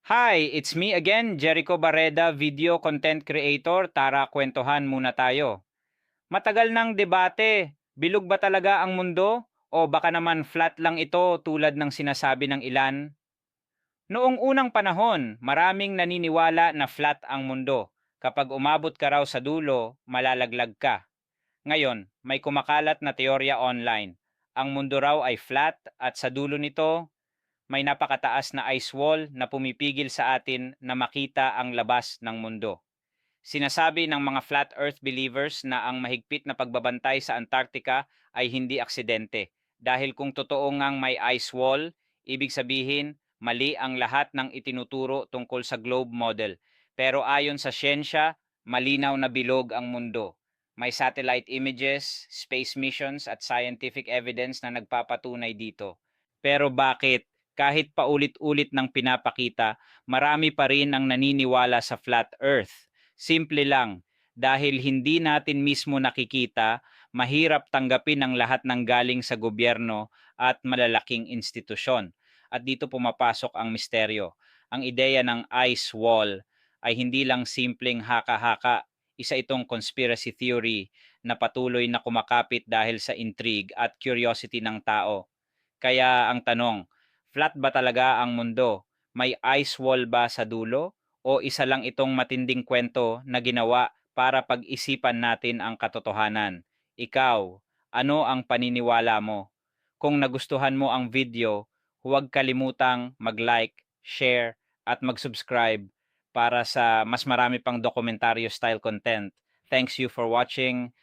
Hi, it's me again, Jericho Barreda, video content creator. Tara, kwentuhan muna tayo. Matagal ng debate, bilog ba talaga ang mundo? O baka naman flat lang ito tulad ng sinasabi ng ilan? Noong unang panahon, maraming naniniwala na flat ang mundo. Kapag umabot ka raw sa dulo, malalaglag ka. Ngayon, may kumakalat na teorya online. Ang mundo raw ay flat at sa dulo nito, may napakataas na ice wall na pumipigil sa atin na makita ang labas ng mundo. Sinasabi ng mga flat earth believers na ang mahigpit na pagbabantay sa Antarctica ay hindi aksidente. Dahil kung totoo ngang may ice wall, ibig sabihin mali ang lahat ng itinuturo tungkol sa globe model. Pero ayon sa siyensya, malinaw na bilog ang mundo. May satellite images, space missions at scientific evidence na nagpapatunay dito. Pero bakit? Kahit paulit-ulit ng pinapakita, marami pa rin ang naniniwala sa flat earth. Simple lang, dahil hindi natin mismo nakikita, mahirap tanggapin ang lahat ng galing sa gobyerno at malalaking institusyon. At dito pumapasok ang misteryo. Ang ideya ng ice wall ay hindi lang simpleng haka-haka. Isa itong conspiracy theory na patuloy na kumakapit dahil sa intrigue at curiosity ng tao. Kaya ang tanong, flat ba talaga ang mundo? May ice wall ba sa dulo? O isa lang itong matinding kwento na ginawa para pag-isipan natin ang katotohanan? Ikaw, ano ang paniniwala mo? Kung nagustuhan mo ang video, huwag kalimutang mag-like, share, at mag-subscribe para sa mas marami pang dokumentaryo style content. Thanks you for watching.